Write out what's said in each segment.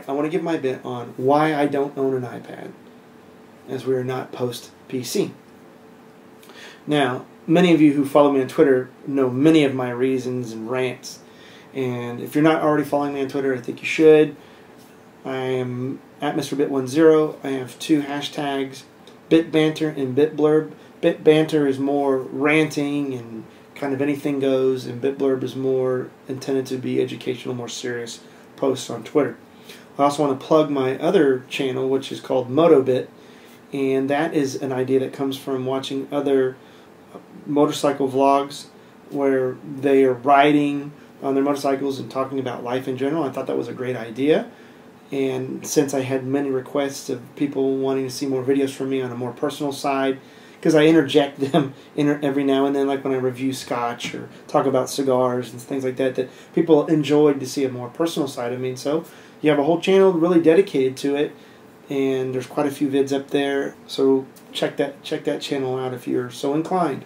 I want to give my bit on why I don't own an iPad, as we are not post-PC. Now, many of you who follow me on Twitter know many of my reasons and rants. And if you're not already following me on Twitter, I think you should. I am at MrBit10. I have 2 hashtags, BitBanter and BitBlurb. BitBanter is more ranting and kind of anything goes, and BitBlurb is more intended to be educational, more serious posts on Twitter. I also want to plug my other channel, which is called MotoBit, and that is an idea that comes from watching other motorcycle vlogs where they are riding on their motorcycles and talking about life in general. I thought that was a great idea, and since I had many requests of people wanting to see more videos from me on a more personal side, because I interject them every now and then, like when I review scotch or talk about cigars and things like that, that people enjoyed to see a more personal side of me. So you have a whole channel really dedicated to it, and there's quite a few vids up there, so check that channel out if you're so inclined.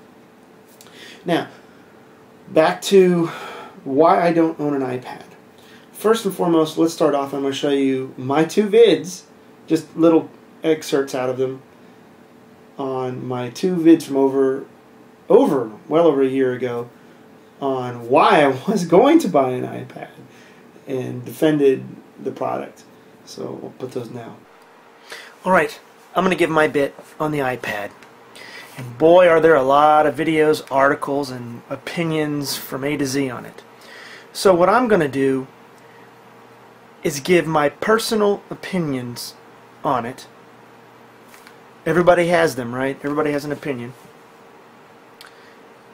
Now, back to why I don't own an iPad. First and foremost, let's start off. I'm going to show you my 2 vids, just little excerpts out of them, on my 2 vids from well over a year ago on why I was going to buy an iPad and defended the product. So we'll put those now. Alright, I'm going to give my bit on the iPad. And boy, are there a lot of videos, articles, and opinions from A to Z on it. So what I'm going to do is give my personal opinions on it. Everybody has them, right? Everybody has an opinion.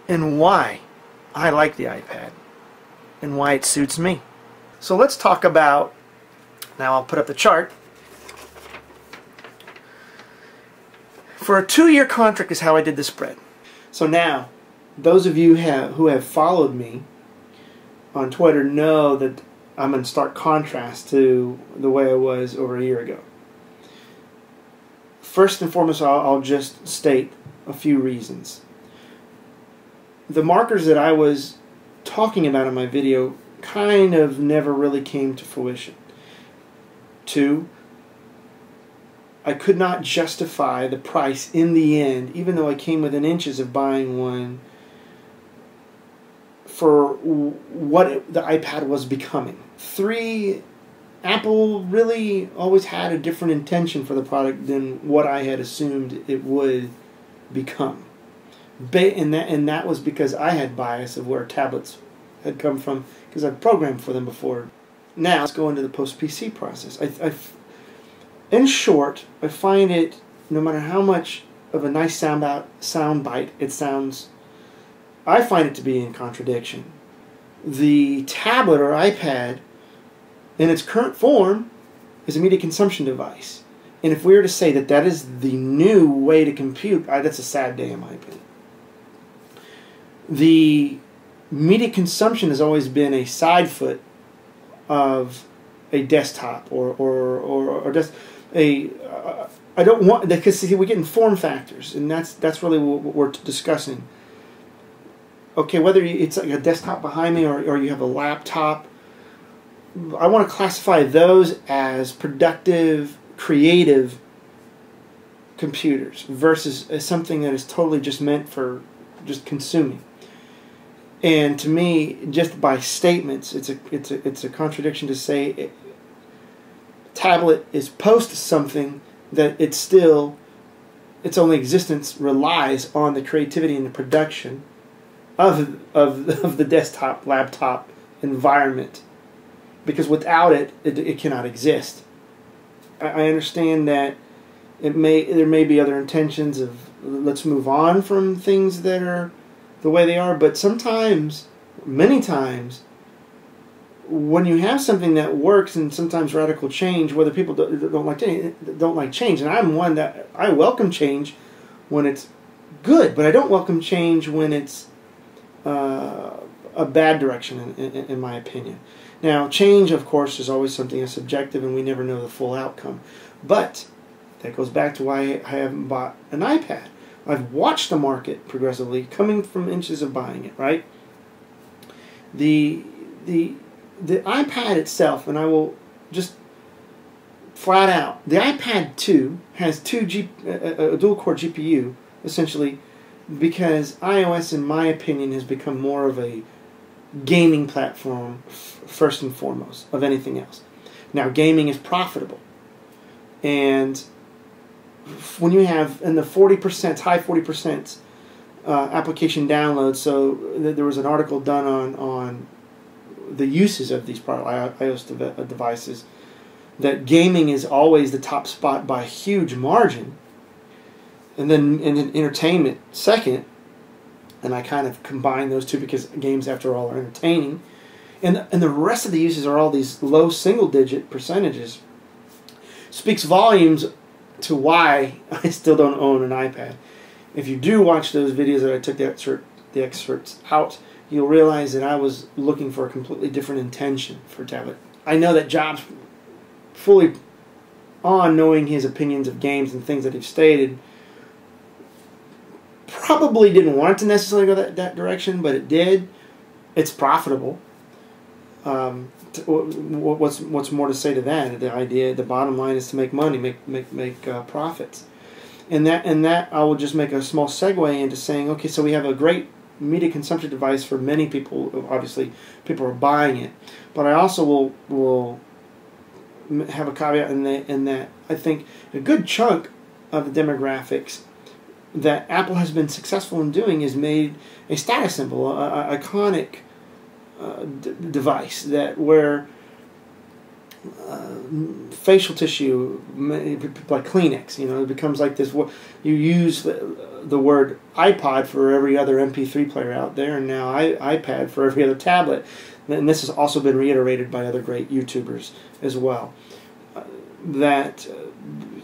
And why I like the iPad. And why it suits me. So let's talk about, now I'll put up the chart. For a 2-year contract is how I did the spread. So now, those of you who have followed me on Twitter know that I'm in stark contrast to the way I was over a year ago. First and foremost, I'll just state a few reasons. The markers that I was talking about in my video kind of never really came to fruition. 2, I could not justify the price in the end, even though I came within inches of buying one, for what the iPad was becoming. 3, Apple really always had a different intention for the product than what I had assumed it would become. And that was because I had bias of where tablets had come from, because I'd programmed for them before. Now let's go into the post-PC process. In short, I find it, no matter how much of a nice sound bite it sounds, I find it to be in contradiction. The tablet or iPad, in its current form, is a media consumption device. And if we were to say that that is the new way to compute, that's a sad day in my opinion. The media consumption has always been a side foot of a desktop I don't want, because see, we get in form factors, and that's really what we're discussing. Okay, whether it's like a desktop behind me or you have a laptop, I want to classify those as productive, creative computers versus as something that is totally just meant for just consuming. And to me, just by statements, it's a contradiction to say tablet is post something that its only existence relies on the creativity and the production of the desktop laptop environment, because without it cannot exist. I understand that there may be other intentions of let's move on from things that are the way they are, but sometimes, many times, when you have something that works, and sometimes radical change, whether people don't like change, and I'm one that I welcome change when it's good, but I don't welcome change when it's a bad direction, in my opinion. Now, change, of course, is always something that's subjective, and we never know the full outcome. But that goes back to why I haven't bought an iPad. I've watched the market progressively, coming from inches of buying it, right? The iPad itself, and I will just flat out. The iPad 2 has a dual-core GPU, essentially, because iOS, in my opinion, has become more of a gaming platform first and foremost of anything else. Now, gaming is profitable. And when you have in the 40%, high 40% application downloads, so there was an article done on the uses of these iOS devices, that gaming is always the top spot by a huge margin, and then entertainment second, and I kind of combine those two because games, after all, are entertaining, and the rest of the uses are all these low single-digit percentages. Speaks volumes to why I still don't own an iPad. If you do watch those videos that I took the excerpts out, you'll realize that I was looking for a completely different intention for a tablet. I know that Jobs, fully on knowing his opinions of games and things that he's stated, probably didn't want it to necessarily go that direction, but it did. It's profitable. What's more to say to that? The bottom line is to make money, make profits, and that I will just make a small segue into saying, okay, so we have a great media consumption device for many people. Obviously, people are buying it, but I also will have a caveat in that I think a good chunk of the demographics that Apple has been successful in doing is made a status symbol, an iconic device where facial tissue, like Kleenex, it becomes like this. You use the word iPod for every other MP3 player out there, and now iPad for every other tablet. And this has also been reiterated by other great YouTubers as well. That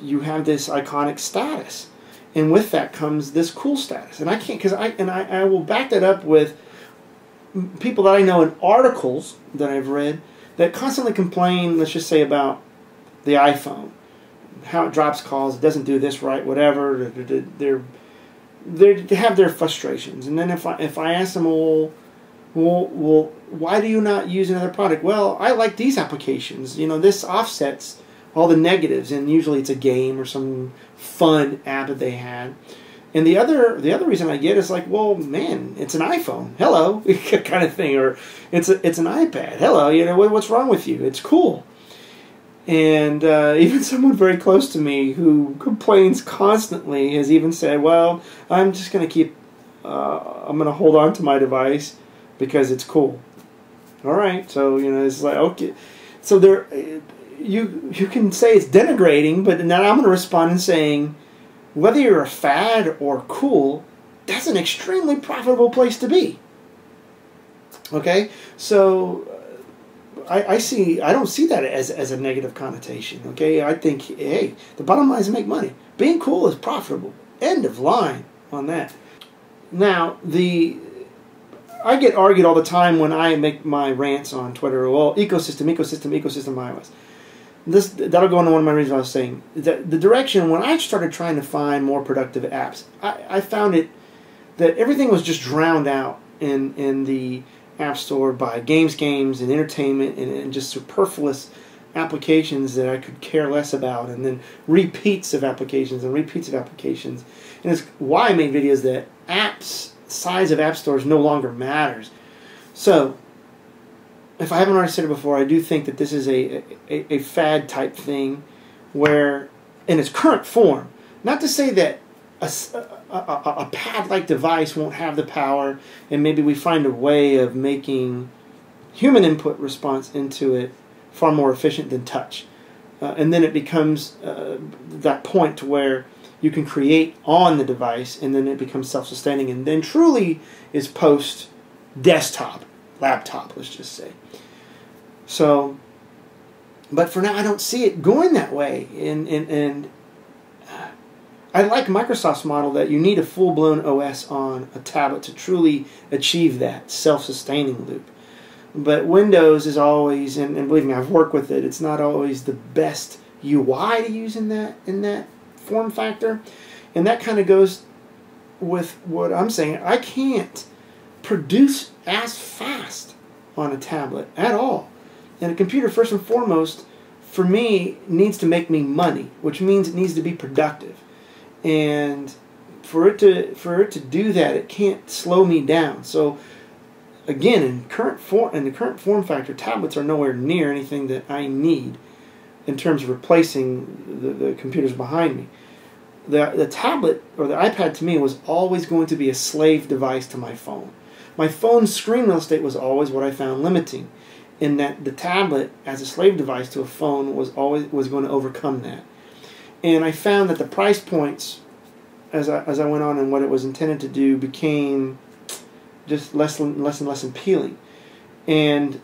you have this iconic status, and with that comes this cool status. And I can't, because I will back that up with people that I know in articles that I've read that constantly complain, let's just say, about the iPhone, how it drops calls, it doesn't do this right, whatever. They have their frustrations. And then if I ask them, well, why do you not use another product? Well, I like these applications. This offsets all the negatives, and usually it's a game or some fun app that they had. And the other reason I get is like, well, man, it's an iPhone, hello, kind of thing, or it's an iPad, hello, what's wrong with you? It's cool. And even someone very close to me who complains constantly has even said, well, I'm just going to I'm going to hold on to my device because it's cool. All right, so it's like, okay, so there, you can say it's denigrating, but now I'm going to respond in saying, whether you're a fad or cool, that's an extremely profitable place to be. Okay, so I don't see that as a negative connotation. Okay, I think, hey, the bottom line is to make money. Being cool is profitable. End of line on that. Now, I get argued all the time when I make my rants on Twitter. Well, ecosystem, iOS. That'll go into one of my reasons I was saying. The direction, when I started trying to find more productive apps, I found that everything was just drowned out in the App Store by games and entertainment and just superfluous applications that I could care less about, and then repeats of applications. And it's why I made videos that size of app stores no longer matters. So, if I haven't already said it before, I do think that this is a fad type thing where, in its current form, not to say that a pad-like device won't have the power, and maybe we find a way of making human input response into it far more efficient than touch. And then it becomes that point to where you can create on the device, and then it becomes self-sustaining, and then truly is post-desktop, laptop, let's just say. So, but for now, I don't see it going that way. And I like Microsoft's model that you need a full-blown OS on a tablet to truly achieve that self-sustaining loop. But Windows is always, and believe me, I've worked with it, it's not always the best UI to use in that form factor. And that kind of goes with what I'm saying. I can't produce as fast on a tablet at all. And a computer, first and foremost, for me, needs to make me money, which means it needs to be productive. And for it to do that, it can't slow me down. So again, in the current form factor, tablets are nowhere near anything that I need in terms of replacing the computers behind me. The tablet or the iPad to me was always going to be a slave device to my phone. My phone's screen real estate was always what I found limiting, in that the tablet as a slave device to a phone was going to overcome that. And I found that the price points, as I went on and what it was intended to do, became just less and less appealing. And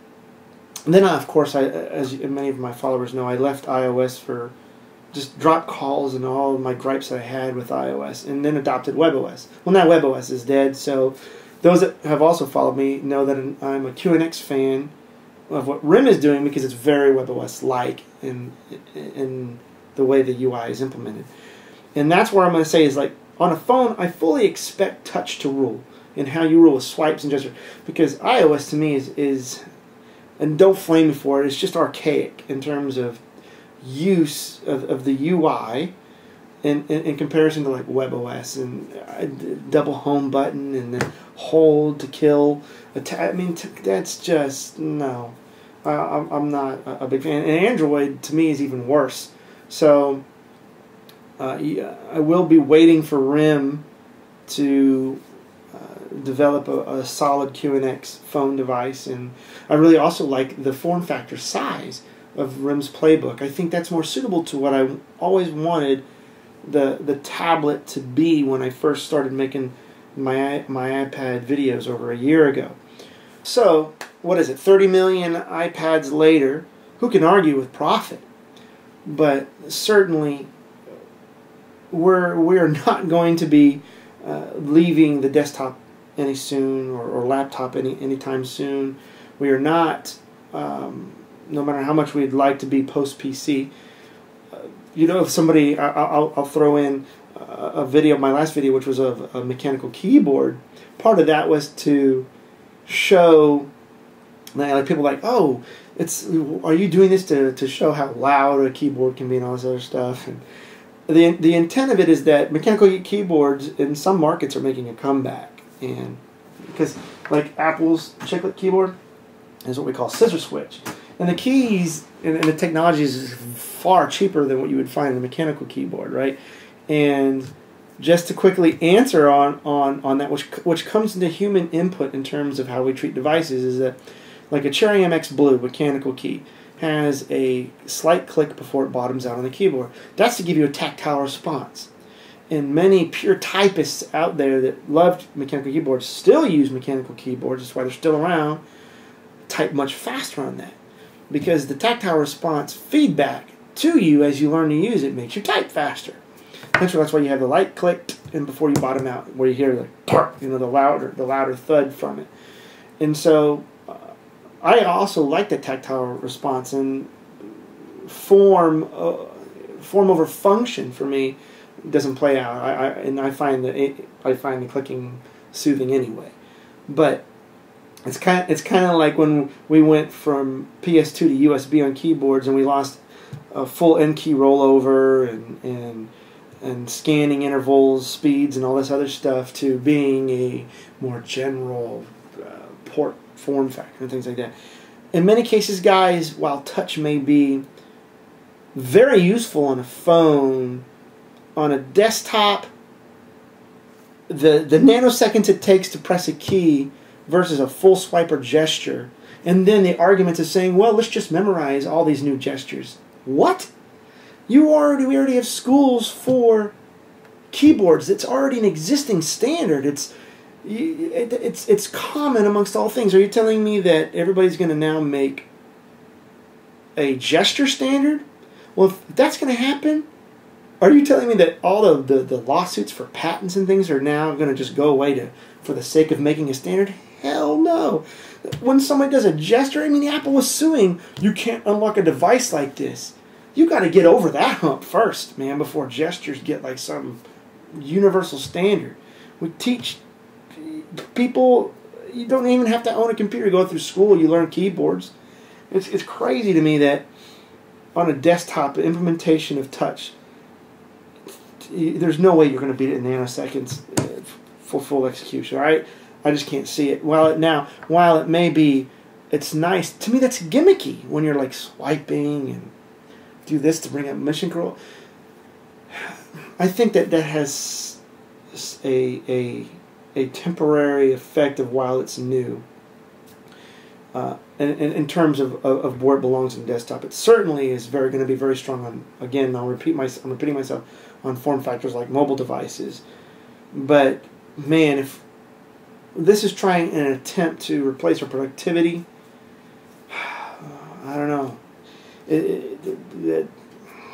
then, of course, as many of my followers know, I left iOS for just dropped calls and all of my gripes that I had with iOS, and then adopted WebOS. Well, now WebOS is dead, so those that have also followed me know that I'm a QNX fan of what RIM is doing, because it's very WebOS-like in the way the UI is implemented. And that's where I'm going to say is, like, on a phone, I fully expect touch to rule, and how you rule with swipes and gestures, because iOS to me is, and don't flame me for it, it's just archaic in terms of use of the UI in comparison to like WebOS and double home button and then hold to kill. I mean, that's just, no. I'm not a big fan. And Android to me is even worse. So I will be waiting for RIM to develop a solid QNX phone device, and I really also like the form factor size of RIM's playbook. I think that's more suitable to what I always wanted the tablet to be when I first started making my iPad videos over a year ago. So, what is it, 30 million iPads later, who can argue with profit? But certainly we're not going to be leaving the desktop any soon, or laptop anytime soon. We are not, no matter how much we'd like to be post-PC. You know, if somebody, I'll throw in a video, my last video, which was of a mechanical keyboard. Part of that was to show, like, people like, oh, are you doing this to show how loud a keyboard can be and all this other stuff? And the intent of it is that mechanical keyboards in some markets are making a comeback, and because like Apple's chiclet keyboard is what we call scissor switch, and the keys and the technology is far cheaper than what you would find in a mechanical keyboard, right? And just to quickly answer on that, which comes into human input in terms of how we treat devices, is that like a Cherry MX Blue mechanical key has a slight click before it bottoms out on the keyboard. That's to give you a tactile response. And many pure typists out there that loved mechanical keyboards still use mechanical keyboards. That's why they're still around. Type much faster on that, because the tactile response feedback to you as you learn to use it makes you type faster. That's why you have the light click and before you bottom out, where you hear the louder thud from it. And so I also like the tactile response, and form over function for me doesn't play out. I find the clicking soothing anyway. But it's kind of like when we went from PS2 to USB on keyboards, and we lost a full N key rollover and scanning intervals, speeds, and all this other stuff, to being a more general port form factor and things like that. In many cases, guys, while touch may be very useful on a phone, on a desktop, the nanoseconds it takes to press a key versus a full swipe or gesture, and then the arguments of saying, well, let's just memorize all these new gestures. What? We already have schools for keyboards. It's already an existing standard. It's common amongst all things. Are you telling me that everybody's going to now make a gesture standard? Well, if that's going to happen, are you telling me that all of the lawsuits for patents and things are now going to just go away for the sake of making a standard? Hell no. When somebody does a gesture, I mean, Apple was suing, you can't unlock a device like this. You got to get over that hump first, man, before gestures get like some universal standard. We teach people, you don't even have to own a computer, go through school, you learn keyboards. It's crazy to me that on a desktop implementation of touch, there's no way you're going to beat it in nanoseconds for full execution. All right, I just can't see it. While it may be, it's nice to me. That's gimmicky when you're like swiping and do this to bring up mission control. I think that has a temporary effect of while it's new. And in terms of where it belongs in desktop, it certainly is going to be very strong on. Again, I'm repeating myself on form factors like mobile devices. But man, if this is trying an attempt to replace our productivity, I don't know.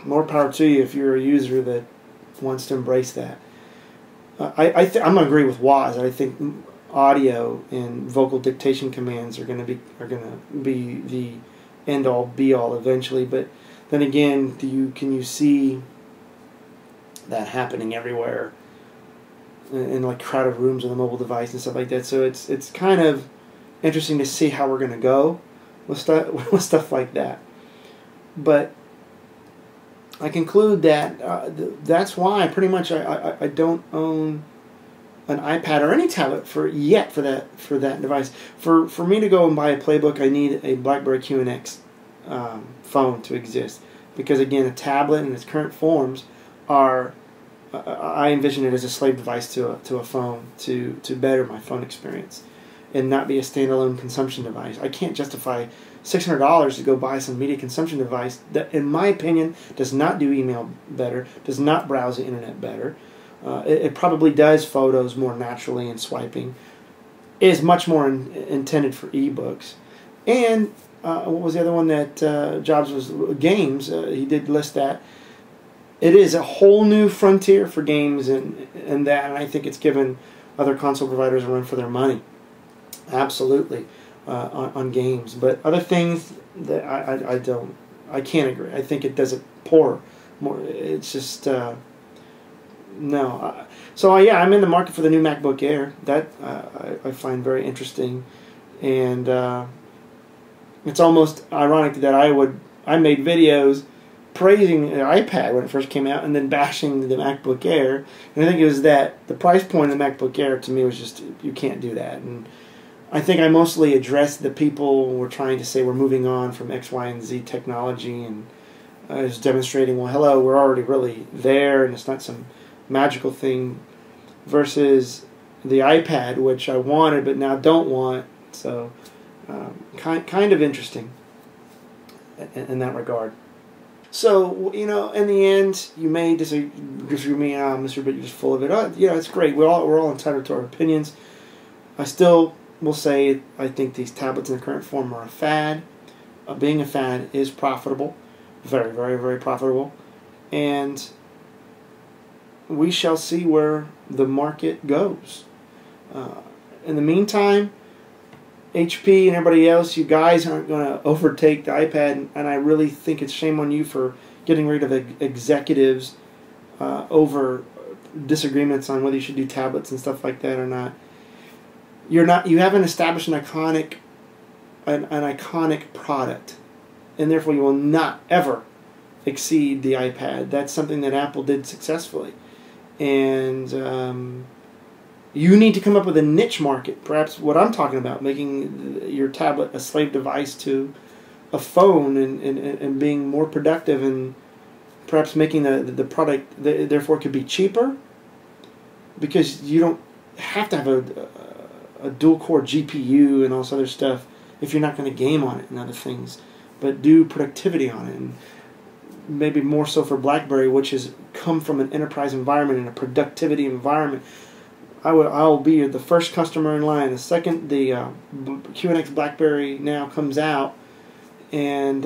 More power to you if you're a user that wants to embrace that. I'm going to agree with Woz. I think audio and vocal dictation commands are going to be the end all be all eventually. But then again, can you see that happening everywhere in like crowded rooms with a mobile device and stuff like that? So it's kind of interesting to see how we're going to go with stuff like that. But I conclude that that's why pretty much I don't own an iPad or any tablet for that device. For me to go and buy a playbook, I need a BlackBerry QNX phone to exist, because again, a tablet in its current forms are I envision it as a slave device to a phone to better my phone experience and not be a standalone consumption device. I can't justify $600 to go buy some media consumption device that, in my opinion, does not do email better, does not browse the internet better. It probably does photos more naturally and swiping, is much more intended for ebooks. And what was the other one that Jobs was? Games. He did list that. It is a whole new frontier for games and that, and I think it's given other console providers a run for their money. Absolutely. On games, but other things that I can't agree. I think it does it poor. More, it's just no. So yeah, I'm in the market for the new MacBook Air. That I find very interesting, and it's almost ironic that I made videos praising the iPad when it first came out, and then bashing the MacBook Air. And I think it was that the price point of the MacBook Air to me was just, you can't do that. And I think I mostly addressed the people who were trying to say we're moving on from X, Y, and Z technology, and I was demonstrating, well, hello, we're already really there, and it's not some magical thing, versus the iPad, which I wanted but now don't want. So kind of interesting in that regard. So, in the end, you may disagree with me, Mr. But you're just full of it. It's great. We're all entitled to our opinions. I still will say I think these tablets in the current form are a fad. Being a fad is profitable. Very, very, very profitable. And we shall see where the market goes. In the meantime, HP and everybody else, you guys aren't going to overtake the iPad, and I really think it's shame on you for getting rid of executives over disagreements on whether you should do tablets and stuff like that or not. You haven't established an iconic product, and therefore you will not ever exceed the iPad. That's something that Apple did successfully, and you need to come up with a niche market. Perhaps what I'm talking about, making your tablet a slave device to a phone, and being more productive, and perhaps making the product therefore could be cheaper, because you don't have to have a dual-core GPU and all this other stuff if you're not going to game on it and other things, but do productivity on it. And maybe more so for BlackBerry, which has come from an enterprise environment and a productivity environment. I'll be the first customer in line. The second the QNX BlackBerry now comes out, and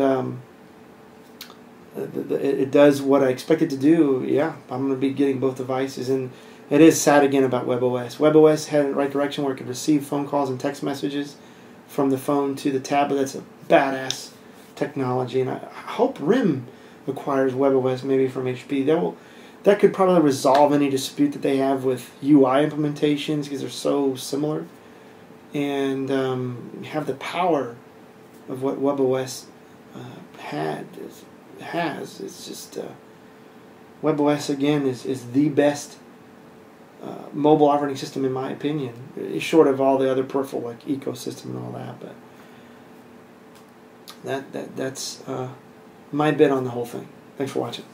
it does what I expect it to do, yeah, I'm going to be getting both devices. And it is sad again about WebOS. WebOS had the right direction where it could receive phone calls and text messages from the phone to the tablet. That's a badass technology, and I hope RIM acquires WebOS maybe from HP. That could probably resolve any dispute that they have with UI implementations, because they're so similar, and have the power of what WebOS had. has. It's just WebOS again is the best mobile operating system in my opinion, short of all the other peripheral like ecosystem and all that. But that's my bit on the whole thing. Thanks for watching.